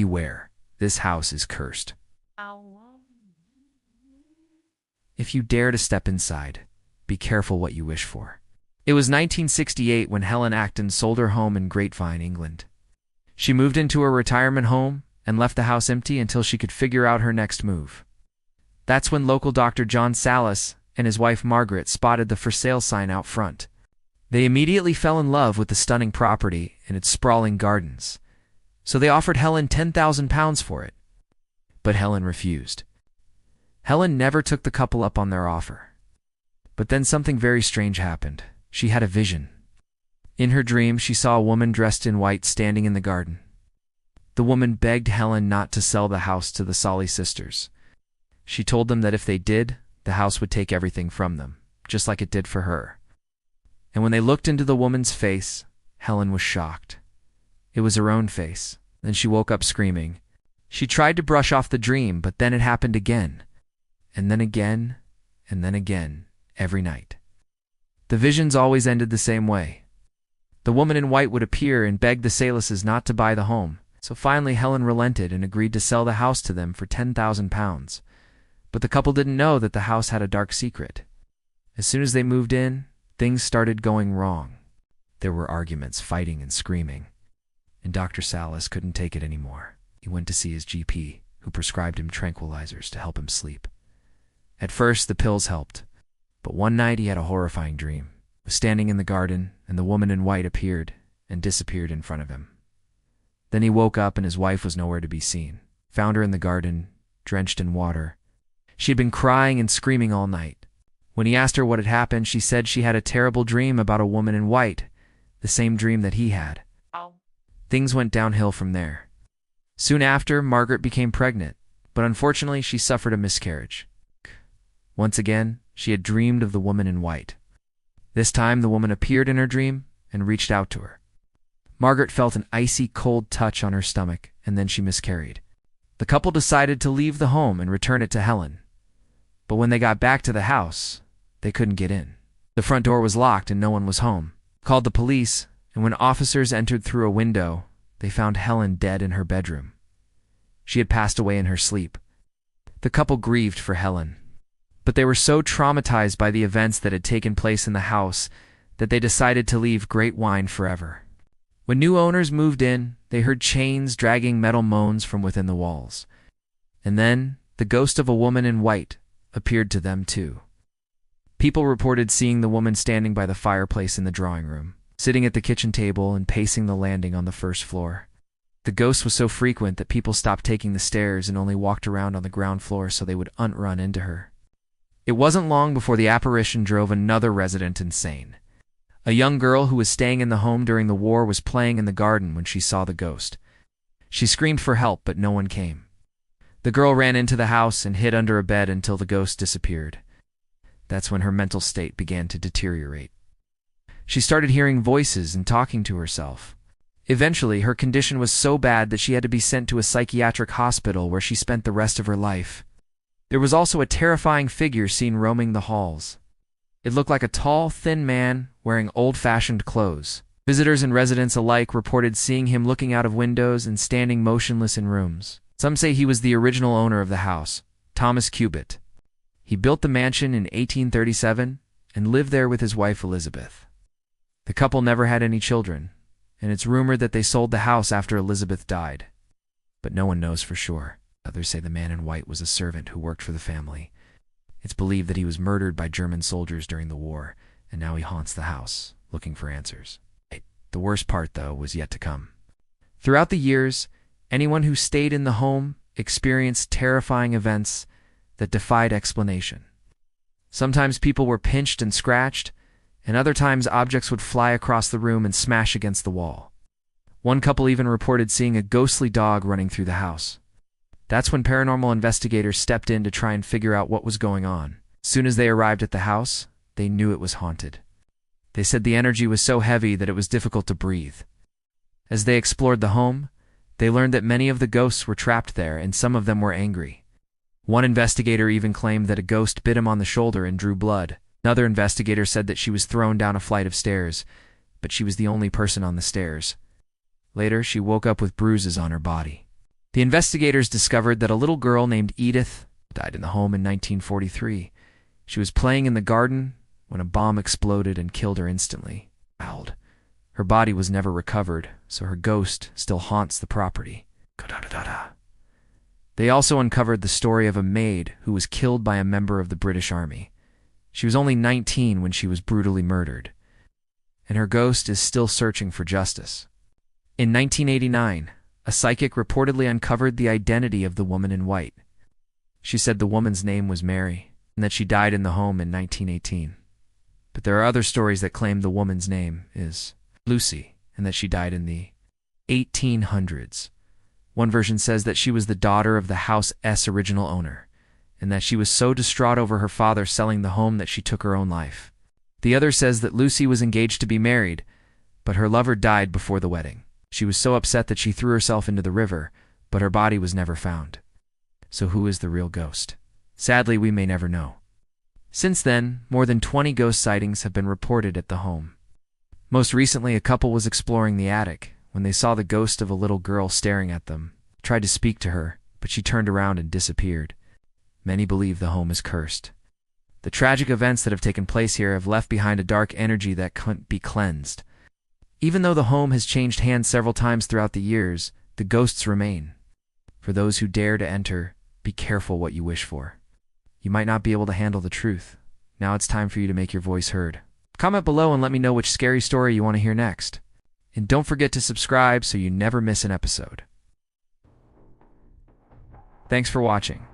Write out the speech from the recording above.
beware, this house is cursed. If you dare to step inside, be careful what you wish for. It was 1968 when Helen Acton sold her home in Grapevine, England. She moved into a retirement home and left the house empty until she could figure out her next move. That's when local Dr. John Salas and his wife Margaret spotted the for sale sign out front. They immediately fell in love with the stunning property and its sprawling gardens, so they offered Helen £10,000 for it. But Helen refused. Helen never took the couple up on their offer. But then something very strange happened. She had a vision. In her dream, she saw a woman dressed in white standing in the garden. The woman begged Helen not to sell the house to the Solly sisters. She told them that if they did, the house would take everything from them, just like it did for her. And when they looked into the woman's face, Helen was shocked. It was her own face. Then she woke up screaming. She tried to brush off the dream, but then it happened again. And then again, and then again, every night. The visions always ended the same way. The woman in white would appear and beg the Salases not to buy the home. So finally Helen relented and agreed to sell the house to them for £10,000. But the couple didn't know that the house had a dark secret. As soon as they moved in, things started going wrong. There were arguments, fighting, and screaming. And Dr. Salas couldn't take it anymore. He went to see his GP, who prescribed him tranquilizers to help him sleep. At first, the pills helped. But one night he had a horrifying dream. He was standing in the garden, and the woman in white appeared and disappeared in front of him. Then he woke up and his wife was nowhere to be seen. Found her in the garden, drenched in water. She had been crying and screaming all night. When he asked her what had happened, she said she had a terrible dream about a woman in white, the same dream that he had. Things went downhill from there. Soon after, Margaret became pregnant, but unfortunately she suffered a miscarriage. Once again, she had dreamed of the woman in white. This time the woman appeared in her dream and reached out to her. Margaret felt an icy cold touch on her stomach, and then she miscarried. The couple decided to leave the home and return it to Helen. But when they got back to the house, they couldn't get in. The front door was locked and no one was home. Called the police, and when officers entered through a window, they found Helen dead in her bedroom. She had passed away in her sleep. The couple grieved for Helen, but they were so traumatized by the events that had taken place in the house that they decided to leave Grapevine forever. When new owners moved in, they heard chains dragging metal moans from within the walls. And then, the ghost of a woman in white appeared to them too. People reported seeing the woman standing by the fireplace in the drawing room, sitting at the kitchen table and pacing the landing on the first floor. The ghost was so frequent that people stopped taking the stairs and only walked around on the ground floor so they would run into her. It wasn't long before the apparition drove another resident insane. A young girl who was staying in the home during the war was playing in the garden when she saw the ghost. She screamed for help, but no one came. The girl ran into the house and hid under a bed until the ghost disappeared. That's when her mental state began to deteriorate. She started hearing voices and talking to herself. Eventually, her condition was so bad that she had to be sent to a psychiatric hospital where she spent the rest of her life. There was also a terrifying figure seen roaming the halls. It looked like a tall, thin man wearing old-fashioned clothes. Visitors and residents alike reported seeing him looking out of windows and standing motionless in rooms. Some say he was the original owner of the house, Thomas Cubitt. He built the mansion in 1837 and lived there with his wife Elizabeth. The couple never had any children, and it's rumored that they sold the house after Elizabeth died. But no one knows for sure. Others say the man in white was a servant who worked for the family. It's believed that he was murdered by German soldiers during the war, and now he haunts the house, looking for answers. The worst part, though, was yet to come. Throughout the years, anyone who stayed in the home experienced terrifying events that defied explanation. Sometimes people were pinched and scratched, and other times objects would fly across the room and smash against the wall. One couple even reported seeing a ghostly dog running through the house. That's when paranormal investigators stepped in to try and figure out what was going on. As soon as they arrived at the house, they knew it was haunted. They said the energy was so heavy that it was difficult to breathe. As they explored the home, they learned that many of the ghosts were trapped there and some of them were angry. One investigator even claimed that a ghost bit him on the shoulder and drew blood. Another investigator said that she was thrown down a flight of stairs, but she was the only person on the stairs. Later, she woke up with bruises on her body. The investigators discovered that a little girl named Edith died in the home in 1943. She was playing in the garden when a bomb exploded and killed her instantly. Her body was never recovered, so her ghost still haunts the property. They also uncovered the story of a maid who was killed by a member of the British Army. She was only 19 when she was brutally murdered, and her ghost is still searching for justice. In 1989, a psychic reportedly uncovered the identity of the woman in white. She said the woman's name was Mary, and that she died in the home in 1918. But there are other stories that claim the woman's name is Lucy, and that she died in the 1800s. One version says that she was the daughter of the house's original owner, and that she was so distraught over her father selling the home that she took her own life. The other says that Lucy was engaged to be married, but her lover died before the wedding. She was so upset that she threw herself into the river, but her body was never found. So who is the real ghost? Sadly, we may never know. Since then, more than 20 ghost sightings have been reported at the home. Most recently, a couple was exploring the attic when they saw the ghost of a little girl staring at them. They tried to speak to her, but she turned around and disappeared. Many believe the home is cursed. The tragic events that have taken place here have left behind a dark energy that can't be cleansed. Even though the home has changed hands several times throughout the years, the ghosts remain. For those who dare to enter, be careful what you wish for. You might not be able to handle the truth. Now it's time for you to make your voice heard. Comment below and let me know which scary story you want to hear next. And don't forget to subscribe so you never miss an episode. Thanks for watching.